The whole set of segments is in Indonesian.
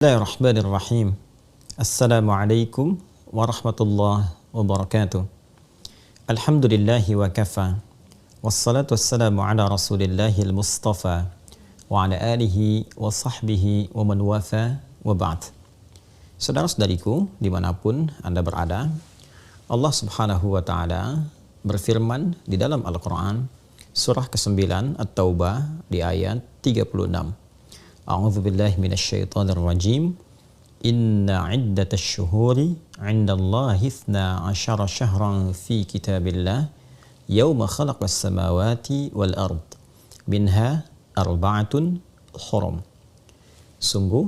Bismillahirrahmanirrahim. Assalamualaikum warahmatullahi wabarakatuh. Alhamdulillahi wa kafa. Wassalatu wassalamu ala rasulillahil mustafa wa ala alihi wa sahbihi wa man wafa wa ba'd. Saudara-saudariku dimanapun Anda berada, Allah subhanahu wa ta'ala berfirman di dalam Al-Quran surah ke-9 At-Taubah di ayat 36. A'udzu billahi minasyaitonir rajim. Inna 'iddatasy syuhuri 'indallahi 12 syahran fi kitabillah yauma khalaqas samawati wal ard minha arba'atun hurum. Sungguh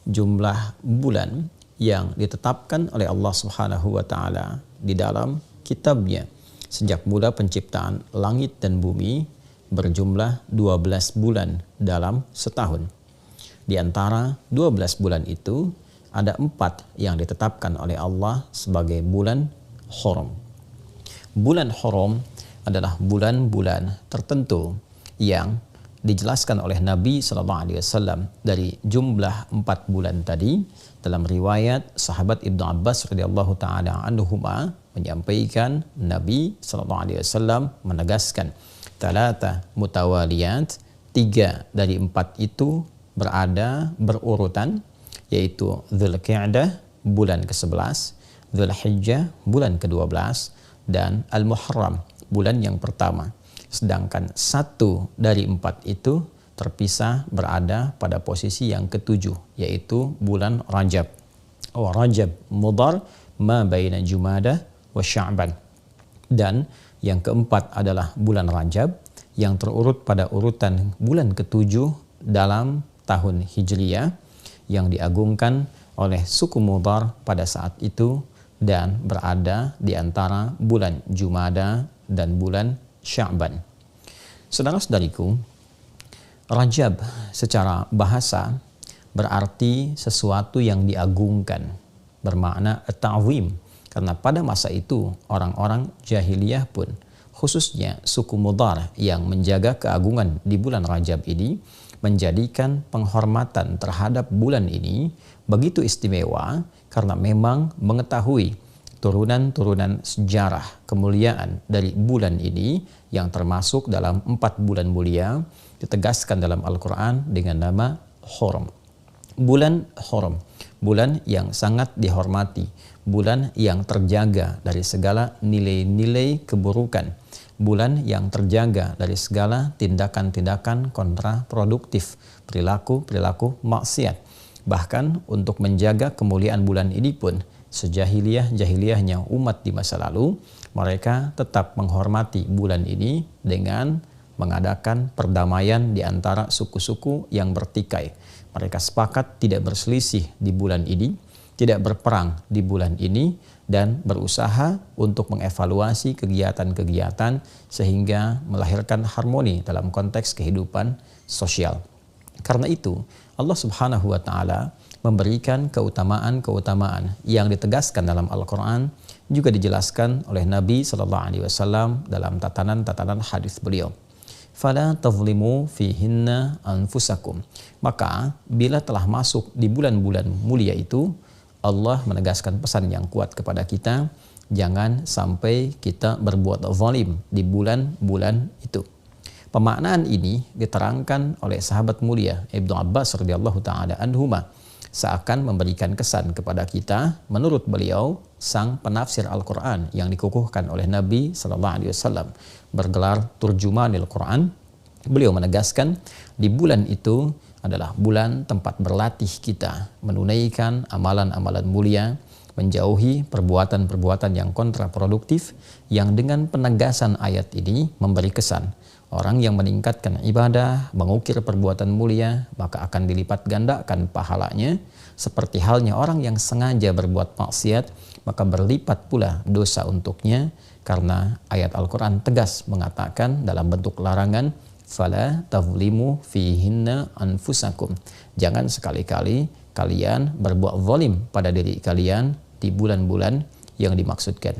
jumlah bulan yang ditetapkan oleh Allah Subhanahu wa taala di dalam kitabnya sejak mula penciptaan langit dan bumi berjumlah 12 bulan dalam setahun. Di antara 12 bulan itu ada 4 yang ditetapkan oleh Allah sebagai bulan hurum. Bulan hurum adalah bulan-bulan tertentu yang dijelaskan oleh Nabi SAW dari jumlah 4 bulan tadi. Dalam riwayat sahabat Ibnu Abbas radhiyallahu taala anhuma menyampaikan Nabi SAW menegaskan talata mutawaliyat, 3 dari 4 itu berada berurutan, yaitu Dzulqa'dah bulan ke-11, Dzulhijjah bulan ke-12, dan Al-Muharram bulan yang pertama. Sedangkan 1 dari 4 itu terpisah berada pada posisi yang ke-7, yaitu bulan Rajab. Rajab Mudhar ma baina Jumadah wa Sya'ban. Dan yang keempat adalah bulan Rajab yang terurut pada urutan bulan ke-7 dalam tahun Hijriyah yang diagungkan oleh suku Mudhar pada saat itu dan berada di antara bulan Jumada dan bulan Sya'ban. Saudara-saudariku, Rajab secara bahasa berarti sesuatu yang diagungkan, bermakna at-ta'zim, karena pada masa itu orang-orang jahiliyah pun, khususnya suku Mudhar yang menjaga keagungan di bulan Rajab ini, menjadikan penghormatan terhadap bulan ini begitu istimewa karena memang mengetahui turunan-turunan sejarah kemuliaan dari bulan ini yang termasuk dalam 4 bulan mulia ditegaskan dalam Al-Quran dengan nama Hurum. Bulan Hurum, bulan yang sangat dihormati, bulan yang terjaga dari segala nilai-nilai keburukan, bulan yang terjaga dari segala tindakan-tindakan kontraproduktif, perilaku-perilaku maksiat. Bahkan untuk menjaga kemuliaan bulan ini pun, sejahiliyah-jahiliyahnya umat di masa lalu, mereka tetap menghormati bulan ini dengan mengadakan perdamaian di antara suku-suku yang bertikai. Mereka sepakat tidak berselisih di bulan ini, tidak berperang di bulan ini, dan berusaha untuk mengevaluasi kegiatan-kegiatan sehingga melahirkan harmoni dalam konteks kehidupan sosial. Karena itu, Allah Subhanahu wa taala memberikan keutamaan-keutamaan yang ditegaskan dalam Al-Qur'an, juga dijelaskan oleh Nabi sallallahu alaihi wasallam dalam tatanan-tatanan hadis beliau. Fala tazlimu fihinna anfusakum. Maka bila telah masuk di bulan-bulan mulia itu, Allah menegaskan pesan yang kuat kepada kita, jangan sampai kita berbuat zalim di bulan-bulan itu. Pemaknaan ini diterangkan oleh sahabat mulia Ibnu Abbas radhiyallahu taala anhuma, seakan memberikan kesan kepada kita menurut beliau sang penafsir Al-Qur'an yang dikukuhkan oleh Nabi sallallahu alaihi wasallam bergelar Turjumanil Quran. Beliau menegaskan di bulan itu adalah bulan tempat berlatih kita menunaikan amalan-amalan mulia, menjauhi perbuatan-perbuatan yang kontraproduktif, yang dengan penegasan ayat ini memberi kesan orang yang meningkatkan ibadah, mengukir perbuatan mulia, maka akan dilipat gandakan pahalanya, seperti halnya orang yang sengaja berbuat maksiat, maka berlipat pula dosa untuknya, karena ayat Al-Quran tegas mengatakan dalam bentuk larangan, fala tazlimu fihinna anfusakum. Jangan sekali-kali kalian berbuat zalim pada diri kalian di bulan-bulan yang dimaksudkan.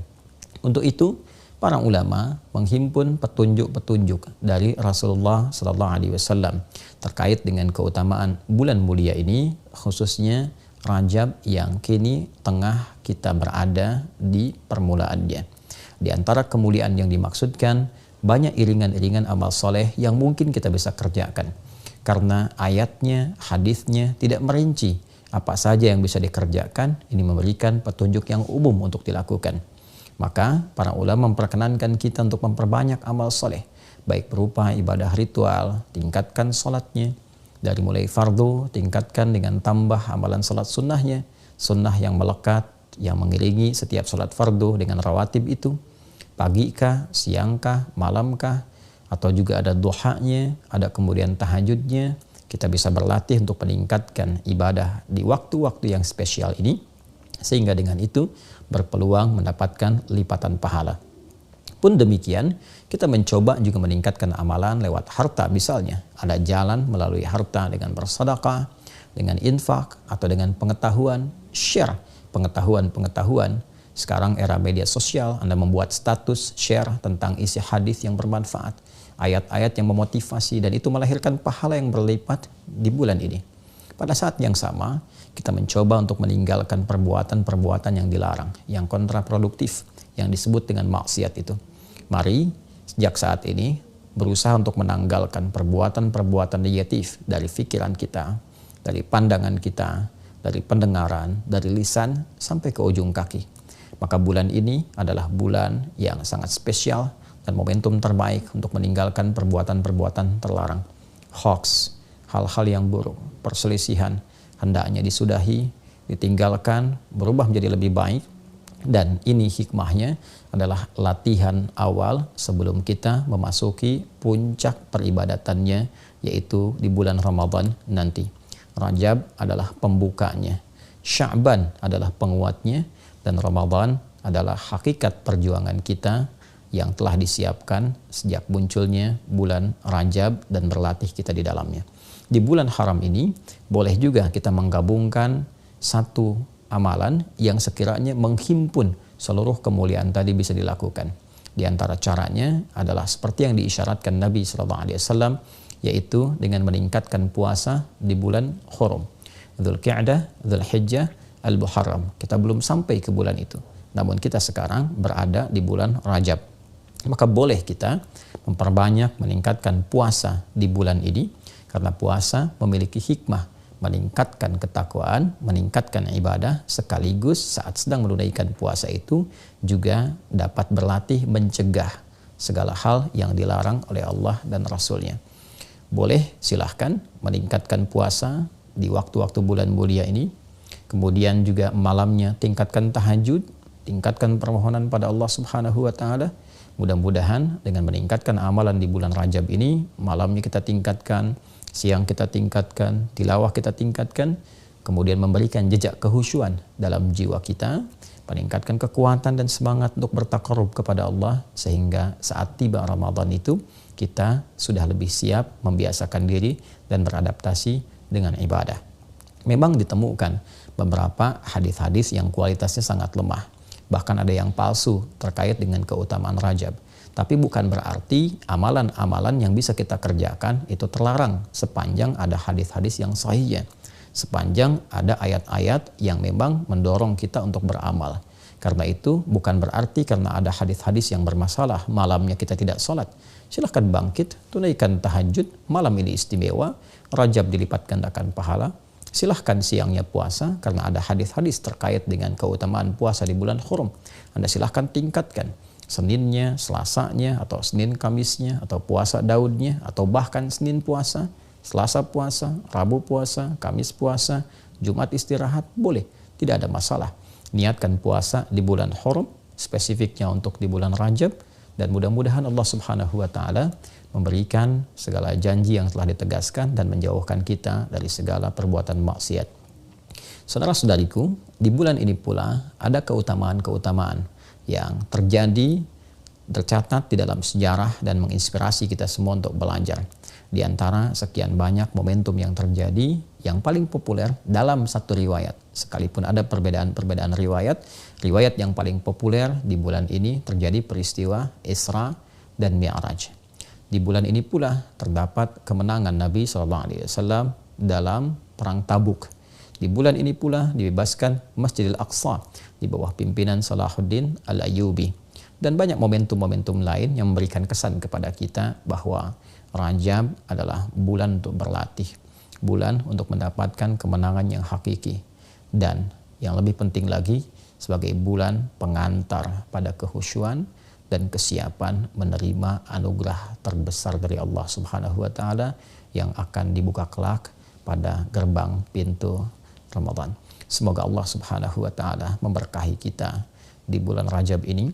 Untuk itu, para ulama menghimpun petunjuk-petunjuk dari Rasulullah Sallallahu Alaihi Wasallam terkait dengan keutamaan bulan mulia ini, khususnya Rajab yang kini tengah kita berada di permulaannya. Di antara kemuliaan yang dimaksudkan, banyak iringan-iringan amal soleh yang mungkin kita bisa kerjakan. Karena ayatnya, hadisnya tidak merinci apa saja yang bisa dikerjakan, ini memberikan petunjuk yang umum untuk dilakukan. Maka para ulama memperkenankan kita untuk memperbanyak amal soleh, baik berupa ibadah ritual, tingkatkan sholatnya, dari mulai fardu, tingkatkan dengan tambah amalan sholat sunnahnya, sunnah yang melekat, yang mengiringi setiap sholat fardu dengan rawatib itu, pagi kah, siang kah, malam kah, atau juga ada duhanya, ada kemudian tahajudnya. Kita bisa berlatih untuk meningkatkan ibadah di waktu-waktu yang spesial ini, sehingga dengan itu berpeluang mendapatkan lipatan pahala. Pun demikian, kita mencoba juga meningkatkan amalan lewat harta. Misalnya, ada jalan melalui harta dengan bersedekah, dengan infak, atau dengan pengetahuan, share pengetahuan. Sekarang era media sosial, Anda membuat status, share tentang isi hadis yang bermanfaat, ayat-ayat yang memotivasi, dan itu melahirkan pahala yang berlipat di bulan ini. Pada saat yang sama, kita mencoba untuk meninggalkan perbuatan-perbuatan yang dilarang, yang kontraproduktif, yang disebut dengan maksiat itu. Mari, sejak saat ini, berusaha untuk menanggalkan perbuatan-perbuatan negatif dari pikiran kita, dari pandangan kita, dari pendengaran, dari lisan, sampai ke ujung kaki. Maka bulan ini adalah bulan yang sangat spesial dan momentum terbaik untuk meninggalkan perbuatan-perbuatan terlarang. Hoax, hal-hal yang buruk, perselisihan, hendaknya disudahi, ditinggalkan, berubah menjadi lebih baik. Dan ini hikmahnya adalah latihan awal sebelum kita memasuki puncak peribadatannya, yaitu di bulan Ramadan nanti. Rajab adalah pembukanya, Sya'ban adalah penguatnya, dan Ramadan adalah hakikat perjuangan kita yang telah disiapkan sejak munculnya bulan Rajab dan berlatih kita di dalamnya. Di bulan haram ini boleh juga kita menggabungkan satu amalan yang sekiranya menghimpun seluruh kemuliaan tadi bisa dilakukan. Di antara caranya adalah seperti yang diisyaratkan Nabi SAW, yaitu dengan meningkatkan puasa di bulan Hurum, Dzulqa'dah, Dzulhijjah, Al-Muharram. Kita belum sampai ke bulan itu, namun kita sekarang berada di bulan Rajab. Maka boleh kita memperbanyak meningkatkan puasa di bulan ini, karena puasa memiliki hikmah meningkatkan ketakwaan, meningkatkan ibadah, sekaligus saat sedang menunaikan puasa itu juga dapat berlatih mencegah segala hal yang dilarang oleh Allah dan Rasulnya. Boleh, silahkan meningkatkan puasa di waktu-waktu bulan mulia ini. Kemudian juga malamnya tingkatkan tahajud, tingkatkan permohonan pada Allah Subhanahu wa taala. Mudah-mudahan dengan meningkatkan amalan di bulan Rajab ini, malamnya kita tingkatkan, siang kita tingkatkan, tilawah kita tingkatkan, kemudian memberikan jejak kehusyuan dalam jiwa kita, meningkatkan kekuatan dan semangat untuk bertakarub kepada Allah, sehingga saat tiba Ramadan itu kita sudah lebih siap membiasakan diri dan beradaptasi dengan ibadah. Memang ditemukan beberapa hadis-hadis yang kualitasnya sangat lemah, bahkan ada yang palsu terkait dengan keutamaan Rajab. Tapi bukan berarti amalan-amalan yang bisa kita kerjakan itu terlarang sepanjang ada hadis-hadis yang sahih, sepanjang ada ayat-ayat yang memang mendorong kita untuk beramal. Karena itu bukan berarti karena ada hadis-hadis yang bermasalah malamnya kita tidak sholat. Silahkan bangkit, tunaikan tahajud, malam ini istimewa, Rajab dilipat gandakan pahala. Silahkan siangnya puasa karena ada hadis-hadis terkait dengan keutamaan puasa di bulan Hurum. Anda silahkan tingkatkan Seninnya, Selasanya, atau Senin Kamisnya, atau puasa Daudnya, atau bahkan Senin puasa, Selasa puasa, Rabu puasa, Kamis puasa, Jumat istirahat, boleh, tidak ada masalah. Niatkan puasa di bulan Hurum, spesifiknya untuk di bulan Rajab, dan mudah-mudahan Allah Subhanahu wa taala memberikan segala janji yang telah ditegaskan dan menjauhkan kita dari segala perbuatan maksiat. Saudara-saudariku, di bulan ini pula ada keutamaan-keutamaan yang tercatat di dalam sejarah dan menginspirasi kita semua untuk belajar. Di antara sekian banyak momentum yang terjadi, yang paling populer dalam satu riwayat, sekalipun ada perbedaan-perbedaan riwayat, riwayat yang paling populer di bulan ini terjadi peristiwa Isra dan Mi'raj. Di bulan ini pula terdapat kemenangan Nabi SAW dalam perang Tabuk. Di bulan ini pula dibebaskan Masjidil Aqsa di bawah pimpinan Salahuddin Al-Ayyubi. Dan banyak momentum-momentum lain yang memberikan kesan kepada kita bahwa Rajab adalah bulan untuk berlatih, bulan untuk mendapatkan kemenangan yang hakiki, dan yang lebih penting lagi sebagai bulan pengantar pada kehusyuan dan kesiapan menerima anugerah terbesar dari Allah Subhanahu wa taala yang akan dibuka kelak pada gerbang pintu Ramadan. Semoga Allah Subhanahu wa taala memberkahi kita di bulan Rajab ini,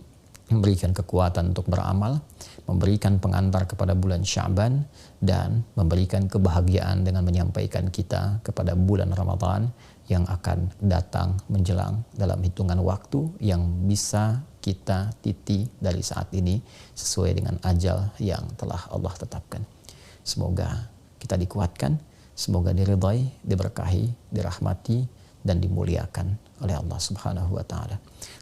memberikan kekuatan untuk beramal, memberikan pengantar kepada bulan Sya'ban, dan memberikan kebahagiaan dengan menyampaikan kita kepada bulan Ramadan yang akan datang menjelang dalam hitungan waktu yang bisa kita titi dari saat ini sesuai dengan ajal yang telah Allah tetapkan. Semoga kita dikuatkan, semoga diridhai, diberkahi, dirahmati, dan dimuliakan oleh Allah Subhanahu wa taala.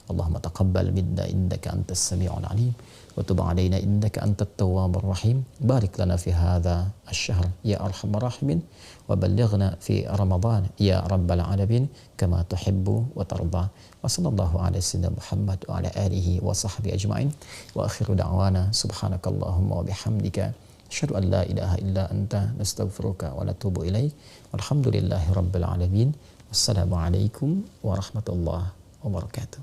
Allahumma taqabbal minna innaka antas sami'ul alim wa tub 'alaina innaka antat tawwabur rahim. Barik lana fi hadha asy-syahr ya arhamar rahimin wa ballighna fi ramadan ya rabbal alamin kama tuhibbu wa tarda. Wa sallallahu ala sayyidina Muhammad wa ala alihi wa sahbihi ajma'in. Wa akhiru da'wana subhanakallahumma wa bihamdika asyhadu an la ilaha illa anta nastaghfiruka wa natubu ilaik. Walhamdulillahi rabbil alamin. Wassalamualaikum warahmatullahi wabarakatuh.